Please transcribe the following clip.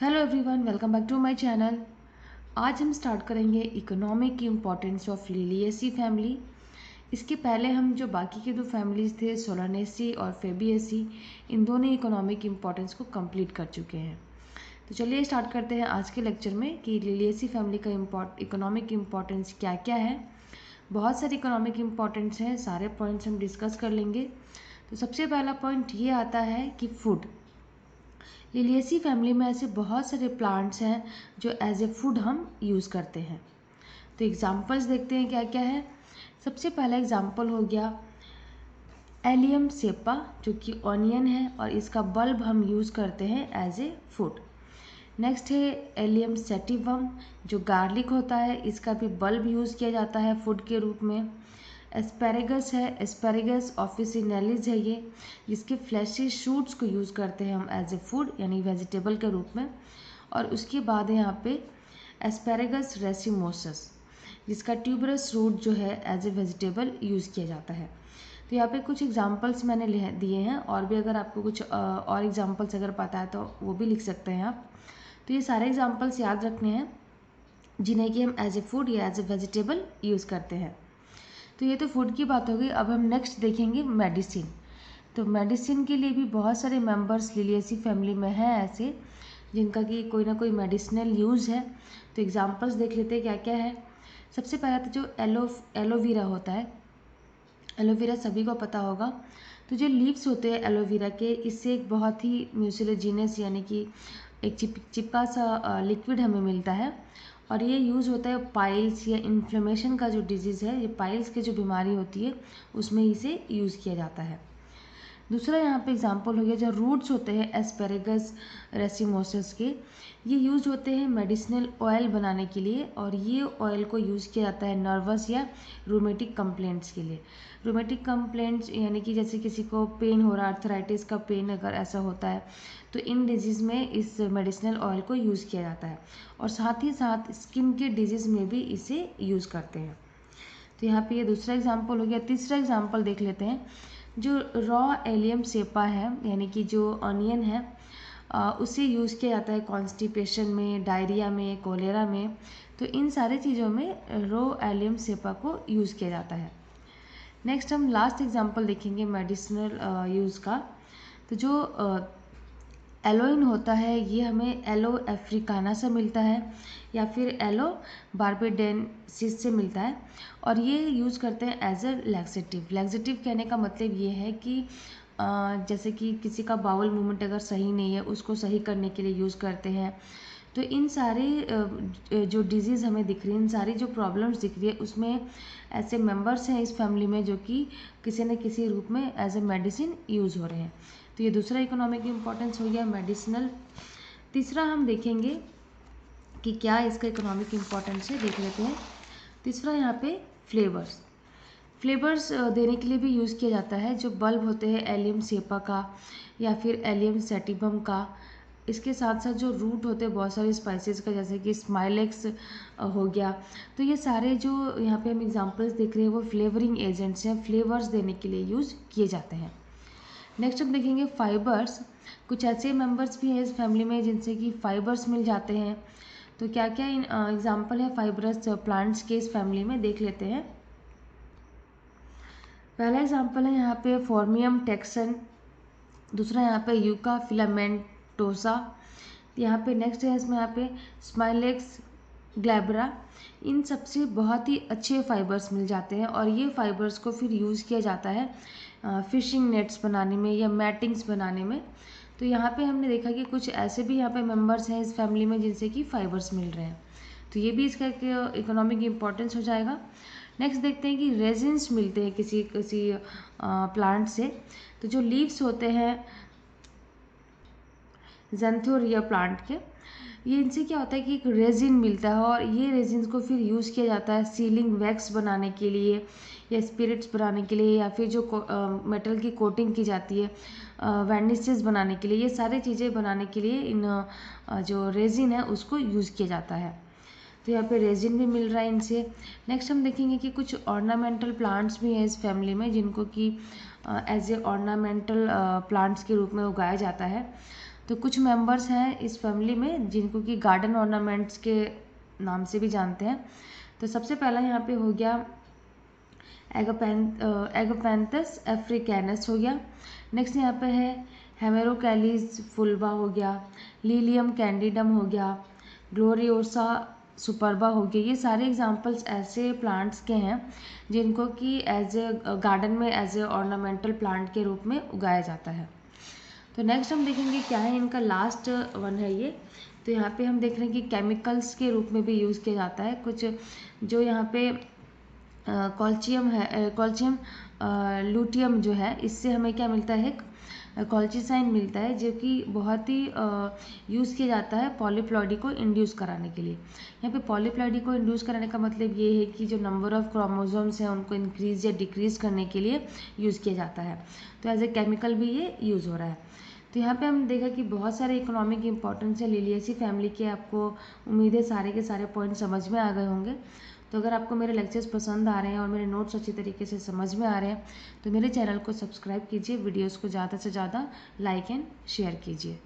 Hello everyone, welcome back to my channel. आज हम start करेंगे इकोनॉमिक की इम्पोर्टेंस ऑफ लिलिएसी फैमिली। इसके पहले हम जो बाकी के दो फैमिलीज थे, सोलानेसी और फेबिएसी, इन दोनों इकोनॉमिक इम्पोर्टेंस को कंप्लीट कर चुके हैं। तो चलिए स्टार्ट करते हैं आज के लेक्चर में कि लिलिएसी फैमिली का इकोनॉमिक इम्पोर्टेंस क्या क्या है। बहुत सारे इकोनॉमिक इम्पोर्टेंस हैं, सारे पॉइंट्स हम डिस्कस कर लेंगे। तो सबसे पहला पॉइंट ये आता है कि फूड। लिलिएसी फैमिली में ऐसे बहुत सारे प्लांट्स हैं जो एज ए फूड हम यूज़ करते हैं। तो एग्जांपल्स देखते हैं क्या क्या है। सबसे पहला एग्जांपल हो गया एलियम सेपा, जो कि ऑनियन है और इसका बल्ब हम यूज़ करते हैं एज ए फूड। नेक्स्ट है एलियम सेटिवम, जो गार्लिक होता है, इसका भी बल्ब यूज़ किया जाता है फूड के रूप में। एस्पेरेगस है, एस्पेरेगस ऑफिसिनेलिस है ये, जिसके फ्लैशी शूट्स को यूज़ करते हैं हम एज ए फूड यानी वेजिटेबल के रूप में। और उसके बाद है यहाँ पे एस्पेरेगस रेसिमोसस, जिसका ट्यूबरस रूट जो है एज ए वेजिटेबल यूज़ किया जाता है। तो यहाँ पे कुछ एग्जांपल्स मैंने दिए हैं, और भी अगर आपको कुछ और एग्जांपल्स अगर पता है तो वो भी लिख सकते हैं आप। तो ये सारे एग्जांपल्स याद रखने हैं जिन्हें कि हम एज ए फूड या एज ए वेजिटेबल यूज़ करते हैं। तो ये तो फूड की बात हो गई। अब हम नेक्स्ट देखेंगे मेडिसिन। तो मेडिसिन के लिए भी बहुत सारे मेंबर्स लिलिएसी फैमिली में हैं ऐसे जिनका कि कोई ना कोई मेडिसिनल यूज़ है। तो एग्जांपल्स देख लेते हैं क्या क्या है। सबसे पहला तो जो एलोवेरा होता है, एलोवेरा सभी को पता होगा। तो जो लीव्स होते हैं एलोवेरा के, इससे एक बहुत ही म्यूसिलोजिनस यानी कि एक चिपका सा लिक्विड हमें मिलता है, और ये यूज़ होता है पाइल्स या इन्फ्लेमेशन का जो डिजीज़ है, ये पाइल्स की जो बीमारी होती है उसमें इसे यूज़ किया जाता है। दूसरा यहाँ पे एग्जांपल हो गया जो रूट्स होते हैं एस्पेरेगस रेसिमोसस के, ये यूज होते हैं मेडिसिनल ऑयल बनाने के लिए, और ये ऑयल को यूज़ किया जाता है नर्वस या रोमेटिक कंप्लेंट्स के लिए। रोमेटिक कंप्लेंट्स यानी कि जैसे किसी को पेन हो रहा है, अर्थराइटिस का पेन अगर ऐसा होता है, तो इन डिजीज़ में इस मेडिसिनल ऑयल को यूज़ किया जाता है। और साथ ही साथ स्किन के डिजीज़ में भी इसे यूज़ करते हैं। तो यहाँ पे ये दूसरा एग्जाम्पल हो गया। तीसरा एग्जाम्पल देख लेते हैं। जो रॉ एलियम सेपा है यानी कि जो ऑनियन है, उसे यूज़ किया जाता है कॉन्स्टिपेशन में, डायरिया में, कोलेरा में। तो इन सारे चीज़ों में रॉ एलियम सेपा को यूज़ किया जाता है। नेक्स्ट हम लास्ट एग्जांपल देखेंगे मेडिसिनल यूज़ का। तो जो एलोइन होता है, ये हमें एलो अफ्रीकाना से मिलता है या फिर एलो बार्बेडेंसिस से मिलता है, और ये यूज़ करते हैं एज अ लैक्सेटिव। लैक्सेटिव कहने का मतलब ये है कि जैसे कि किसी का बाउल मूवमेंट अगर सही नहीं है, उसको सही करने के लिए यूज़ करते हैं। तो इन सारे जो डिजीज़ हमें दिख रही है, इन सारी जो प्रॉब्लम्स दिख रही है, उसमें ऐसे मेंबर्स हैं इस फैमिली में जो कि किसी न किसी रूप में एज ए मेडिसिन यूज़ हो रहे हैं। तो ये दूसरा इकोनॉमिक इम्पोर्टेंस हो गया मेडिसिनल। तीसरा हम देखेंगे कि क्या इसका इकोनॉमिक इम्पोर्टेंस है, देख लेते हैं। तीसरा यहाँ पे फ्लेवर्स। फ्लेवर्स देने के लिए भी यूज़ किया जाता है। जो बल्ब होते हैं एलियम सेपा का या फिर एलियम सेटिवम का, इसके साथ साथ जो रूट होते हैं बहुत सारे स्पाइसेस का, जैसे कि स्माइलेक्स हो गया। तो ये सारे जो यहाँ पे हम एग्जांपल्स देख रहे हैं वो फ्लेवरिंग एजेंट्स हैं, फ्लेवर्स देने के लिए यूज़ किए जाते हैं। नेक्स्ट हम देखेंगे फाइबर्स। कुछ ऐसे मेंबर्स भी हैं इस फैमिली में जिनसे कि फाइबर्स मिल जाते हैं। तो क्या क्या एग्जांपल है फाइबरस प्लांट्स के इस फैमिली में, देख लेते हैं। पहला एग्जांपल है यहाँ पे फॉर्मियम टेक्सन। दूसरा यहाँ पे यूका फिलामेंटोसा। यहाँ पे नेक्स्ट है इसमें यहाँ पे स्माइलेक्स ग्लैब्रा। इन सबसे बहुत ही अच्छे फाइबर्स मिल जाते हैं, और ये फाइबर्स को फिर यूज़ किया जाता है फिशिंग नेट्स बनाने में या मैटिंग्स बनाने में। तो यहाँ पे हमने देखा कि कुछ ऐसे भी यहाँ पे मेंबर्स हैं इस फैमिली में जिनसे कि फाइबर्स मिल रहे हैं। तो ये भी इसका एक इकोनॉमिक इम्पोर्टेंस हो जाएगा। नेक्स्ट देखते हैं कि रेजिन्स मिलते हैं किसी किसी प्लांट से। तो जो लीव्स होते हैं ज़ैंथोरिया प्लांट के, ये इनसे क्या होता है कि एक रेजिन मिलता है, और ये रेजिन को फिर यूज़ किया जाता है सीलिंग वैक्स बनाने के लिए या स्पिरिट्स बनाने के लिए, या फिर जो मेटल की कोटिंग की जाती है वर्निसेस बनाने के लिए। ये सारी चीज़ें बनाने के लिए इन जो रेजिन है उसको यूज़ किया जाता है। तो यहाँ पे रेजिन भी मिल रहा है इनसे। नेक्स्ट हम देखेंगे कि कुछ ऑर्नामेंटल प्लांट्स भी हैं इस फैमिली में जिनको कि एज ए ऑर्नामेंटल प्लांट्स के रूप में उगाया जाता है। तो कुछ मेंबर्स हैं इस फैमिली में जिनको कि गार्डन ऑर्नामेंट्स के नाम से भी जानते हैं। तो सबसे पहला यहाँ पे हो गया एगोपैंथस अफ्रीकैनस हो गया। नेक्स्ट यहाँ पे है हेमेरोकैलिस फुल्वा हो गया, लिलियम कैंडिडम हो गया, ग्लोरियोसा सुपरबा हो गया। ये सारे एग्जांपल्स ऐसे प्लांट्स के हैं जिनको कि एज ए गार्डन में एज ए ऑर्नामेंटल प्लांट के रूप में उगाया जाता है। तो नेक्स्ट हम देखेंगे क्या है इनका लास्ट वन है ये। तो यहाँ पे हम देख रहे हैं कि केमिकल्स के रूप में भी यूज़ किया जाता है कुछ, जो यहाँ पे कॉल्चियम है, कॉल्चियम लूटियम जो है, इससे हमें क्या मिलता है, कॉल्चिसाइन मिलता है, जो कि बहुत ही यूज़ किया जाता है पॉलीप्लॉइडी को इंड्यूस कराने के लिए। यहाँ पे पॉलीप्लॉइडी को इंड्यूस कराने का मतलब ये है कि जो नंबर ऑफ क्रोमोसोम्स हैं उनको इंक्रीज या डिक्रीज करने के लिए यूज़ किया जाता है। तो एज ए केमिकल भी ये यूज़ हो रहा है। तो यहाँ पे हम देखा कि बहुत सारे इकोनॉमिक इंपॉर्टेंस है लिलिएसी फैमिली के। आपको उम्मीद है सारे के सारे पॉइंट समझ में आ गए होंगे। तो अगर आपको मेरे लेक्चर्स पसंद आ रहे हैं और मेरे नोट्स अच्छी तरीके से समझ में आ रहे हैं तो मेरे चैनल को सब्सक्राइब कीजिए, वीडियोस को ज़्यादा से ज़्यादा लाइक एंड शेयर कीजिए।